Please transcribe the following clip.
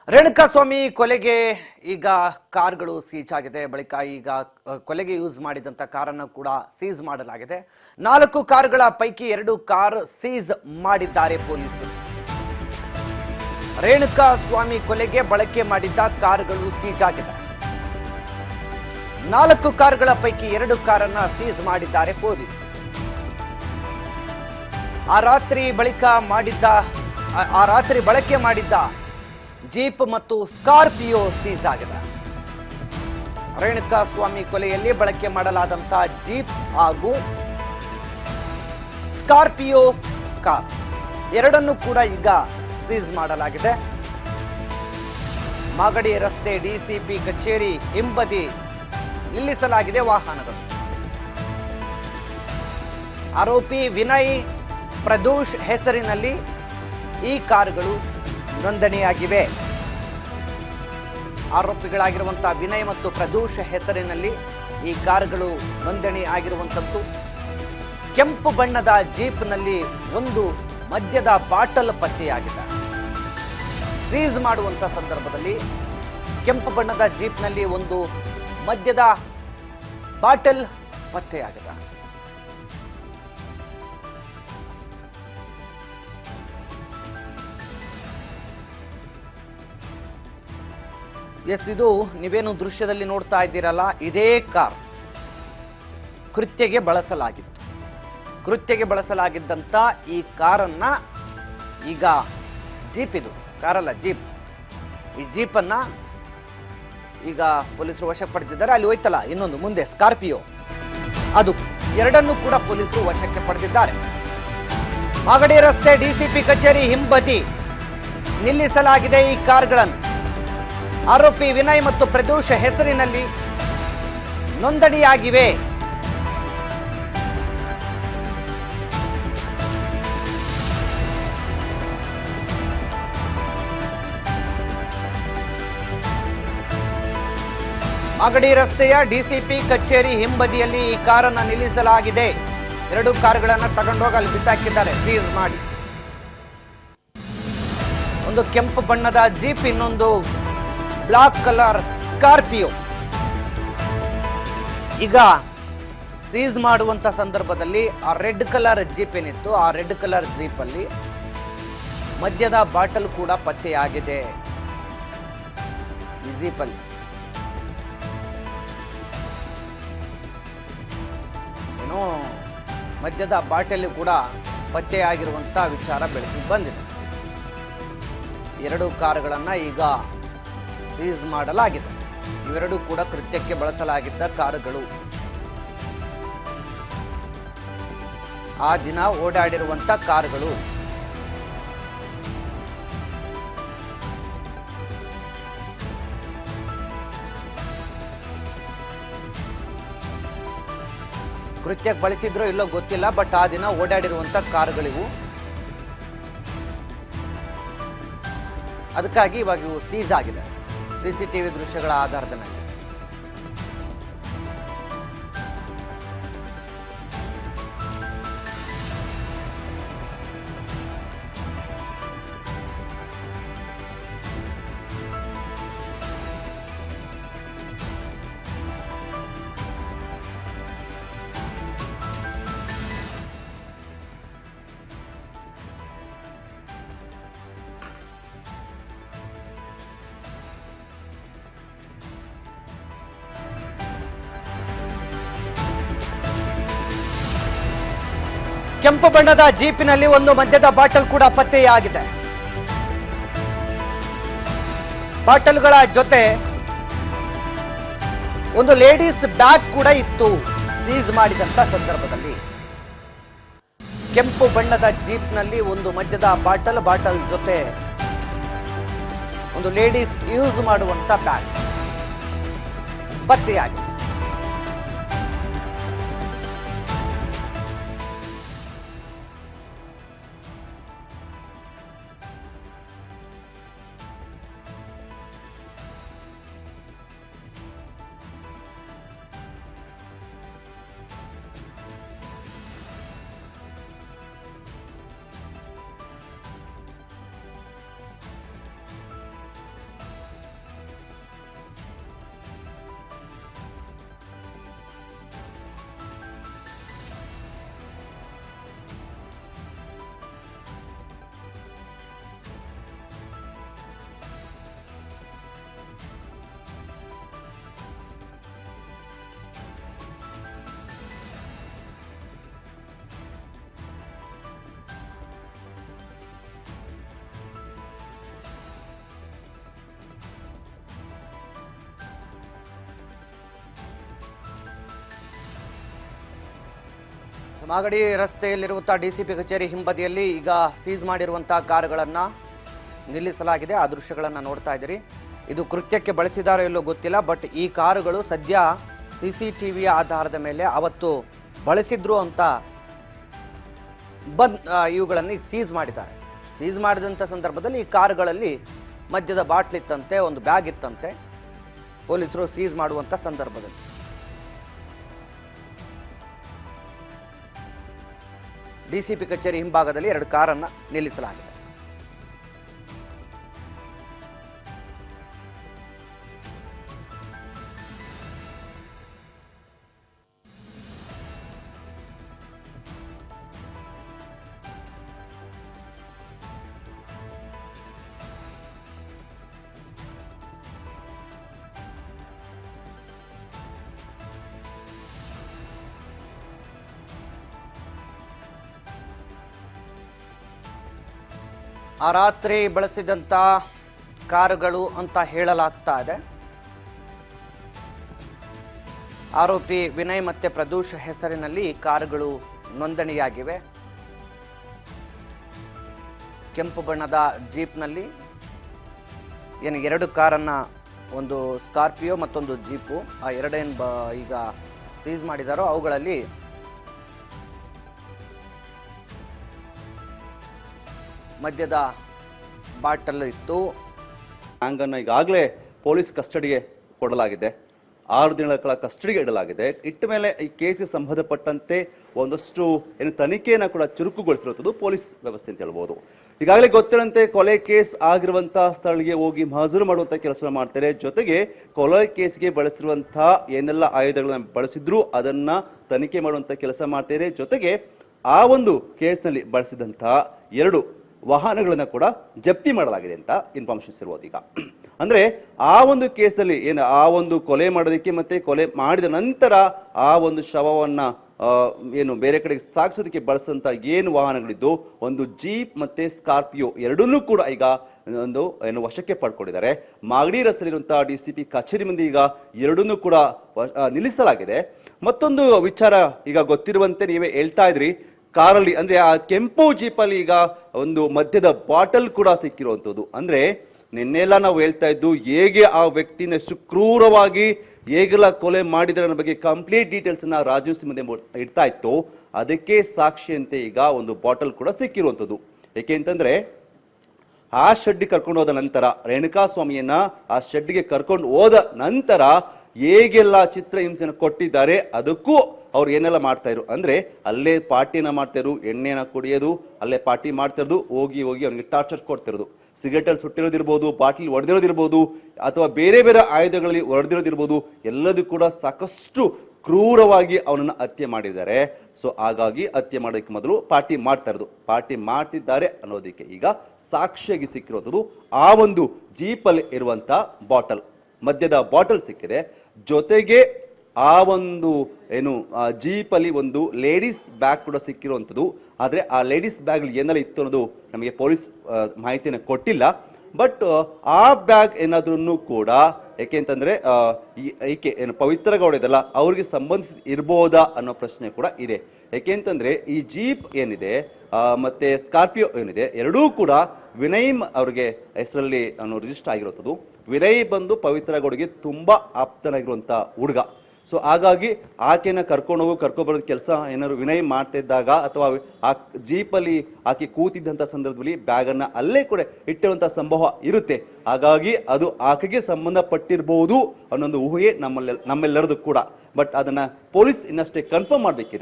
ರೇಣುಕಾಸ್ವಾಮಿ ಕೊಲೆಗೆ ಈಗ ಕಾರ್ಗಳು ಸೀಜ್ ಆಗಿದೆ. ಬಳಿಕ ಈಗ ಕೊಲೆಗೆ ಯೂಸ್ ಮಾಡಿದಂತ ಕಾರನ್ನು ಕೂಡ ಸೀಜ್ ಮಾಡಲಾಗಿದೆ. 4 ಕಾರ್ಗಳ ಪೈಕಿ 2 ಕಾರ್ ಸೀಜ್ ಮಾಡಿದ್ದಾರೆ ಪೊಲೀಸರು. ರೇಣುಕಾಸ್ವಾಮಿ ಕೊಲೆಗೆ ಬಳಕೆ ಮಾಡಿದ್ದ ಕಾರ್ಗಳು ಸೀಜ್ ಆಗಿದೆ. 4 ಕಾರ್ಗಳ ಪೈಕಿ 2 ಕಾರನ್ನ ಸೀಜ್ ಮಾಡಿದ್ದಾರೆ ಪೊಲೀಸರು. ಆ ರಾತ್ರಿ ಬಳಕೆ ಮಾಡಿದ್ದ ಜೀಪ್ ಮತ್ತು ಸ್ಕಾರ್ಪಿಯೋ ಸೀಸ್ ಆಗಿದೆ. ರೇಣುಕಾಸ್ವಾಮಿ ಕೊಲೆಯಲ್ಲಿ ಬಳಕೆ ಮಾಡಲಾದಂತಹ ಜೀಪ್ ಹಾಗೂ ಸ್ಕಾರ್ಪಿಯೋ ಕಾರ್ ಎರಡನ್ನೂ ಕೂಡ ಈಗ ಸೀಸ್ ಮಾಡಲಾಗಿದೆ. ಮಾಗಡಿ ರಸ್ತೆ ಡಿಸಿಪಿ ಕಚೇರಿ ಹಿಂಬದಿ ನಿಲ್ಲಿಸಲಾಗಿದೆ ವಾಹನಗಳು. ಆರೋಪಿ ವಿನಯ್ ಪ್ರದೋಷ್ ಹೆಸರಿನಲ್ಲಿ ಈ ಕಾರುಗಳು ನೋಂದಣಿಯಾಗಿವೆ. ಆರೋಪಿಗಳಾಗಿರುವಂತಹ ವಿನಯ್ ಮತ್ತು ಪ್ರದೋಷ್ ಹೆಸರಿನಲ್ಲಿ ಈ ಕಾರುಗಳು ನೋಂದಣಿ ಆಗಿರುವಂತದ್ದು. ಕೆಂಪು ಬಣ್ಣದ ಜೀಪ್ನಲ್ಲಿ ಒಂದು ಮದ್ಯದ ಬಾಟಲ್ ಪತ್ತೆಯಾಗಿದೆ. ಸೀಸ್ ಮಾಡುವಂತ ಸಂದರ್ಭದಲ್ಲಿ ಕೆಂಪು ಬಣ್ಣದ ಜೀಪ್ನಲ್ಲಿ ಒಂದು ಮದ್ಯದ ಬಾಟಲ್ ಪತ್ತೆಯಾಗಿದೆ. ಇದು ನೀವೇನು ದೃಶ್ಯದಲ್ಲಿ ನೋಡ್ತಾ ಇದ್ದೀರಲ್ಲ, ಇದೇ ಕಾರ್ ಕೃತ್ಯಕ್ಕೆ ಬಳಸಲಾಗಿದ್ದಂತ ಈ ಕಾರನ್ನ ಈಗ ಜೀಪ್, ಇದು ಕಾರಲ್ಲ ಜೀಪ್, ಈ ಜೀಪನ್ನ ಈಗ ಪೊಲೀಸರು ವಶಕ್ಕೆ ಪಡೆದಿದ್ದಾರೆ. ಅಲ್ಲಿ ಹೋಯ್ತಲ್ಲ ಇನ್ನೊಂದು ಮುಂದೆ ಸ್ಕಾರ್ಪಿಯೋ, ಅದು ಎರಡನ್ನೂ ಕೂಡ ಪೊಲೀಸರು ವಶಕ್ಕೆ ಪಡೆದಿದ್ದಾರೆ. ಮಾಗಡಿ ರಸ್ತೆ ಡಿಸಿಪಿ ಕಚೇರಿ ಹಿಂಬದಿ ನಿಲ್ಲಿಸಲಾಗಿದೆ ಈ ಕಾರ್ಗಳನ್ನು. ಆರೋಪಿ ವಿನಯ್ ಮತ್ತು ಪ್ರದೋಷ್ ಹೆಸರಿನಲ್ಲಿ ನೋಂದಣಿಯಾಗಿವೆ. ಮಾಗಡಿ ರಸ್ತೆಯ ಡಿಸಿಪಿ ಕಚೇರಿ ಹಿಂಬದಿಯಲ್ಲಿ ಈ ಕಾರನ್ನು ನಿಲ್ಲಿಸಲಾಗಿದೆ. 2 ಕಾರುಗಳನ್ನು ತಗೊಂಡೋಗಿ ಅಲ್ಲಿ ಬಿಸಾಕಿದ್ದಾರೆ ಸೀಸ್ ಮಾಡಿ. ಒಂದು ಕೆಂಪು ಬಣ್ಣದ ಜೀಪ್, ಇನ್ನೊಂದು ಬ್ಲಾಕ್ ಕಲರ್ ಸ್ಕಾರ್ಪಿಯೋ. ಈಗ ಸೀಸ್ ಮಾಡುವಂತ ಸಂದರ್ಭದಲ್ಲಿ ಆ ರೆಡ್ ಕಲರ್ ಜೀಪ್ ಏನಿತ್ತು, ಆ ರೆಡ್ ಕಲರ್ ಜೀಪ್ ಅಲ್ಲಿ ಮದ್ಯದ ಬಾಟಲ್ ಕೂಡ ಪತ್ತೆಯಾಗಿದೆ. ಈ ಜೀಪ್ ಅಲ್ಲಿ ಏನೋ ಮದ್ಯದ ಬಾಟಲ್ ಕೂಡ ಪತ್ತೆಯಾಗಿರುವಂತ ವಿಚಾರ ಬೆಳಕಿಗೆ ಬಂದಿದೆ. 2 ಕಾರುಗಳನ್ನ ಈಗ ಸೀಸ್ ಮಾಡಲಾಗಿದೆ. ಇವೆರಡೂ ಕೂಡ ಕೃತ್ಯಕ್ಕೆ ಬಳಸಲಾಗಿದ್ದ ಕಾರುಗಳು. ಆ ದಿನ ಓಡಾಡಿರುವಂತ ಕಾರುಗಳು. ಕೃತ್ಯಕ್ಕೆ ಬಳಸಿದ್ರೋ ಇಲ್ಲೋ ಗೊತ್ತಿಲ್ಲ, ಬಟ್ ಆ ದಿನ ಓಡಾಡಿರುವಂತ ಕಾರುಗಳಿವು. ಅದಕ್ಕಾಗಿ ಇವಾಗ ಇವು ಸೀಸ್ ಆಗಿದೆ ಸಿಸಿಟಿವಿ ದೃಶ್ಯಗಳ ಆಧಾರದ ಮೇಲೆ. ಕೆಂಪು ಬಣ್ಣದ ಜೀಪಿನಲ್ಲಿ ಒಂದು ಮದ್ಯದ ಬಾಟಲ್ ಕೂಡ ಪತ್ತೆಯಾಗಿದೆ. ಬಾಟಲ್ಗಳ ಜೊತೆ ಒಂದು ಲೇಡೀಸ್ ಬ್ಯಾಗ್ ಕೂಡ ಇತ್ತು. ಸೀಸ್ ಮಾಡಿದಂತ ಸಂದರ್ಭದಲ್ಲಿ ಕೆಂಪು ಬಣ್ಣದ ಜೀಪ್ನಲ್ಲಿ ಒಂದು ಮದ್ಯದ ಬಾಟಲ್ ಜೊತೆ ಒಂದು ಲೇಡೀಸ್ ಯೂಸ್ ಮಾಡುವಂತ ಬ್ಯಾಗ್ ಪತ್ತೆಯಾಗಿದೆ. ಮಾಗಡಿ ರಸ್ತೆಯಲ್ಲಿರುವಂತಹ ಡಿಸಿಪಿ ಕಚೇರಿ ಹಿಂಬದಿಯಲ್ಲಿ ಈಗ ಸೀಸ್ ಮಾಡಿರುವಂತಹ ಕಾರುಗಳನ್ನು ನಿಲ್ಲಿಸಲಾಗಿದೆ. ಆ ದೃಶ್ಯಗಳನ್ನು ನೋಡ್ತಾ ಇದ್ದೀರಿ. ಇದು ಕೃತ್ಯಕ್ಕೆ ಬಳಸಿದಾರೋ ಇಲ್ಲೋ ಗೊತ್ತಿಲ್ಲ, ಬಟ್ ಈ ಕಾರುಗಳು ಸದ್ಯ CCTVಯ ಆಧಾರದ ಮೇಲೆ ಅವತ್ತು ಬಳಸಿದ್ರು ಅಂತ ಇವುಗಳನ್ನು ಸೀಸ್ ಮಾಡಿದ್ದಾರೆ. ಸೀಸ್ ಮಾಡಿದಂಥ ಸಂದರ್ಭದಲ್ಲಿ ಈ ಕಾರುಗಳಲ್ಲಿ ಮದ್ಯದ ಬಾಟ್ಲ್ ಇತ್ತಂತೆ, ಒಂದು ಬ್ಯಾಗ್ ಇತ್ತಂತೆ. ಪೊಲೀಸರು ಸೀಸ್ ಮಾಡುವಂಥ ಸಂದರ್ಭದಲ್ಲಿ ಡಿಸಿಪಿ ಕಚೇರಿ ಹಿಂಭಾಗದಲ್ಲಿ 2 ಕಾರನ್ನು ನಿಲ್ಲಿಸಲಾಗಿದೆ. ಆ ರಾತ್ರಿ ಬಳಸಿದಂಥ ಕಾರುಗಳು ಅಂತ ಹೇಳಲಾಗ್ತಾ ಇದೆ. ಆರೋಪಿ ವಿನಯ್ ಮತ್ತೆ ಪ್ರದೂಷ್ ಹೆಸರಿನಲ್ಲಿ ಕಾರುಗಳು ನೋಂದಣಿಯಾಗಿವೆ. ಕೆಂಪು ಬಣ್ಣದ ಜೀಪ್ನಲ್ಲಿ ಏನು 2 ಕಾರನ್ನು, ಒಂದು ಸ್ಕಾರ್ಪಿಯೋ ಮತ್ತೊಂದು ಜೀಪು, ಆ ಎರಡೇನು ಈಗ ಸೀಸ್ ಮಾಡಿದಾರೋ ಅವುಗಳಲ್ಲಿ ಮದ್ಯದ ಬಾಟಲ್ ಇತ್ತು. ಗ್ಯಾಂಗನ್ನು ಈಗಾಗಲೇ ಪೊಲೀಸ್ ಕಸ್ಟಡಿಗೆ ಕೊಡಲಾಗಿದೆ. 6 ದಿನಗಳ ಕಸ್ಟಡಿಗೆ ಇಡಲಾಗಿದೆ. ಇಟ್ಟ ಮೇಲೆ ಈ ಕೇಸಿಗೆ ಸಂಬಂಧಪಟ್ಟಂತೆ ಒಂದಷ್ಟು ತನಿಖೆಯನ್ನು ಕೂಡ ಚುರುಕುಗೊಳಿಸಿರುವಂಥದ್ದು ಪೊಲೀಸ್ ವ್ಯವಸ್ಥೆ ಅಂತ ಹೇಳ್ಬೋದು. ಈಗಾಗಲೇ ಗೊತ್ತಿರಂತೆ ಕೊಲೆ ಕೇಸ್ ಆಗಿರುವಂತಹ ಸ್ಥಳಕ್ಕೆ ಹೋಗಿ ಹಾಜರು ಮಾಡುವಂಥ ಕೆಲಸ ಮಾಡ್ತಾರೆ. ಜೊತೆಗೆ ಕೊಲೆ ಕೇಸ್ಗೆ ಬಳಸಿರುವಂತಹ ಏನೆಲ್ಲ ಆಯುಧಗಳನ್ನು ಬಳಸಿದ್ರು ಅದನ್ನ ತನಿಖೆ ಮಾಡುವಂಥ ಕೆಲಸ ಮಾಡ್ತಾರೆ. ಜೊತೆಗೆ ಆ ಒಂದು ಕೇಸ್ನಲ್ಲಿ ಬಳಸಿದಂತಹ 2 ವಾಹನಗಳನ್ನು ಕೂಡ ಜಪ್ತಿ ಮಾಡಲಾಗಿದೆ ಅಂತ ಇನ್ಫಾರ್ಮೇಷನ್ಸ್ ಇರ್ಬೋದು. ಈಗ ಅಂದರೆ ಆ ಒಂದು ಕೇಸಲ್ಲಿ ಏನು ಆ ಒಂದು ಕೊಲೆ ಮಾಡೋದಕ್ಕೆ ಮತ್ತೆ ಕೊಲೆ ಮಾಡಿದ ನಂತರ ಆ ಒಂದು ಶವವನ್ನು ಏನು ಬೇರೆ ಕಡೆಗೆ ಸಾಗಿಸೋದಕ್ಕೆ ಬಳಸಂತ ಏನು ವಾಹನಗಳಿದ್ದು, ಒಂದು ಜೀಪ್ ಮತ್ತೆ ಸ್ಕಾರ್ಪಿಯೋ ಎರಡನ್ನೂ ಕೂಡ ಈಗ ಏನು ವಶಕ್ಕೆ ಪಡ್ಕೊಂಡಿದ್ದಾರೆ. ಮಾಗಡಿ ರಸ್ತೆಯಲ್ಲಿರುವಂತಹ DCP ಕಚೇರಿ ಮುಂದೆ ಈಗ ಎರಡನ್ನೂ ಕೂಡ ನಿಲ್ಲಿಸಲಾಗಿದೆ. ಮತ್ತೊಂದು ವಿಚಾರ ಈಗ ಗೊತ್ತಿರುವಂತೆ ನೀವೇ ಹೇಳ್ತಾ ಇದ್ರಿ, ಕಾರಲ್ಲಿ ಅಂದ್ರೆ ಆ ಕೆಂಪು ಜೀಪಲ್ಲಿ ಈಗ ಒಂದು ಮದ್ಯದ ಬಾಟಲ್ ಕೂಡ ಸಿಕ್ಕಿರುವಂಥದ್ದು. ಅಂದ್ರೆ ನಿನ್ನೆಲ್ಲ ನಾವು ಹೇಳ್ತಾ ಇದ್ದು ಹೇಗೆ ಆ ವ್ಯಕ್ತಿನ ಎಷ್ಟು ಕ್ರೂರವಾಗಿ ಹೇಗೆಲ್ಲ ಕೊಲೆ ಮಾಡಿದ್ರೆ ಅನ್ನೋ ಬಗ್ಗೆ ಕಂಪ್ಲೀಟ್ ಡೀಟೇಲ್ಸ್ ಅನ್ನ ರಾಜು ಮುಂದೆ ಇಡ್ತಾ ಇತ್ತು. ಅದಕ್ಕೆ ಸಾಕ್ಷಿಯಂತೆ ಈಗ ಒಂದು ಬಾಟಲ್ ಕೂಡ ಸಿಕ್ಕಿರುವಂಥದ್ದು. ಏಕೆ ಅಂತಂದ್ರೆ ಆ ಶೆಡ್ಗೆ ಕರ್ಕೊಂಡು ಹೋದ ನಂತರ, ರೇಣುಕಾ ಸ್ವಾಮಿಯನ್ನ ಆ ಶೆಡ್ಗೆ ಕರ್ಕೊಂಡು ಹೋದ ನಂತರ ಹೇಗೆಲ್ಲ ಚಿತ್ರಹಿಂಸೆಯನ್ನು ಕೊಟ್ಟಿದ್ದಾರೆ, ಅದಕ್ಕೂ ಅವ್ರು ಏನೆಲ್ಲ ಮಾಡ್ತಾ ಇದ್ರು ಅಂದ್ರೆ ಅಲ್ಲೇ ಪಾರ್ಟಿನ ಮಾಡ್ತಾ ಇರು, ಎಣ್ಣೆನ ಕುಡಿಯೋದು, ಅಲ್ಲೇ ಪಾರ್ಟಿ ಮಾಡ್ತಾ ಇರೋದು, ಹೋಗಿ ಅವ್ನಿಗೆ ಟಾರ್ಚರ್ ಕೊಡ್ತಿರೋದು, ಸಿಗರೇಟ್ ಅಲ್ಲಿ ಸುಟ್ಟಿರೋದಿರ್ಬೋದು, ಬಾಟ್ಲಿ ಹೊಡೆದಿರೋದಿರ್ಬೋದು, ಅಥವಾ ಬೇರೆ ಬೇರೆ ಆಯುಧಗಳಲ್ಲಿ ಹೊಡೆದಿರೋದಿರ್ಬೋದು, ಎಲ್ಲದೂ ಕೂಡ ಸಾಕಷ್ಟು ಕ್ರೂರವಾಗಿ ಅವನನ್ನು ಹತ್ಯೆ ಮಾಡಿದ್ದಾರೆ. ಸೊ ಹಾಗಾಗಿ ಹತ್ಯೆ ಮಾಡೋದಕ್ಕೆ ಮೊದಲು ಪಾರ್ಟಿ ಮಾಡ್ತಾ ಇರೋದು, ಪಾರ್ಟಿ ಮಾಡ್ತಿದ್ದಾರೆ ಅನ್ನೋದಕ್ಕೆ ಈಗ ಸಾಕ್ಷಿಯಾಗಿ ಸಿಕ್ಕಿರೋದು ಆ ಒಂದು ಜೀಪಲ್ಲಿ ಇರುವಂತ ಬಾಟಲ್, ಮದ್ಯದ ಬಾಟಲ್ ಸಿಕ್ಕಿದೆ. ಜೊತೆಗೆ ಆ ಒಂದು ಏನು ಜೀಪಲ್ಲಿ ಒಂದು ಲೇಡೀಸ್ ಬ್ಯಾಗ್ ಕೂಡ ಸಿಕ್ಕಿರುವಂಥದ್ದು. ಆದರೆ ಆ ಲೇಡೀಸ್ ಬ್ಯಾಗ್ ಏನೆಲ್ಲ ಇತ್ತು ಅನ್ನೋದು ನಮಗೆ ಪೊಲೀಸ್ ಮಾಹಿತಿಯನ್ನು ಕೊಟ್ಟಿಲ್ಲ. ಬಟ್ ಆ ಬ್ಯಾಗ್ ಏನಾದ್ರೂ ಕೂಡ ಯಾಕೆಂತಂದ್ರೆ ಈಕೆ ಏನು ಪವಿತ್ರ ಗೌಡ ಇದಲ್ಲ ಅವ್ರಿಗೆ ಸಂಬಂಧಿಸಿ ಇರ್ಬೋದಾ ಅನ್ನೋ ಪ್ರಶ್ನೆ ಕೂಡ ಇದೆ. ಯಾಕೆಂತಂದ್ರೆ ಈ ಜೀಪ್ ಏನಿದೆ ಮತ್ತೆ ಸ್ಕಾರ್ಪಿಯೋ ಏನಿದೆ ಎರಡೂ ಕೂಡ ವಿನಯ್ ಅವ್ರಿಗೆ ಹೆಸರಲ್ಲಿ ರಿಜಿಸ್ಟರ್ ಆಗಿರುವಂಥದ್ದು. ವಿನಯ್ ಬಂದು ಪವಿತ್ರ ಗೌಡಿಗೆ ತುಂಬಾ ಆಪ್ತನಾಗಿರುವಂತ ಹುಡುಗ. ಸೊ ಹಾಗಾಗಿ ಆಕೆನ ಕರ್ಕೊಂಡ್ಬರೋದು ಕೆಲಸ ಏನಾದ್ರು ವಿನಯ್ ಮಾಡ್ತಿದ್ದಾಗ ಅಥವಾ ಆ ಜೀಪಲ್ಲಿ ಆಕೆ ಕೂತಿದ್ದಂಥ ಸಂದರ್ಭದಲ್ಲಿ ಬ್ಯಾಗನ್ನು ಅಲ್ಲೇ ಕೂಡ ಇಟ್ಟಿರುವಂಥ ಸಂಭವ ಇರುತ್ತೆ. ಹಾಗಾಗಿ ಅದು ಆಕೆಗೆ ಸಂಬಂಧಪಟ್ಟಿರಬಹುದು ಅನ್ನೊಂದು ಊಹೆ ನಮ್ಮೆಲ್ಲರದು ಕೂಡ. ಬಟ್ ಅದನ್ನ ಪೊಲೀಸ್ ಇನ್ನಷ್ಟೇ ಕನ್ಫರ್ಮ್ ಮಾಡಬೇಕಿದೆ.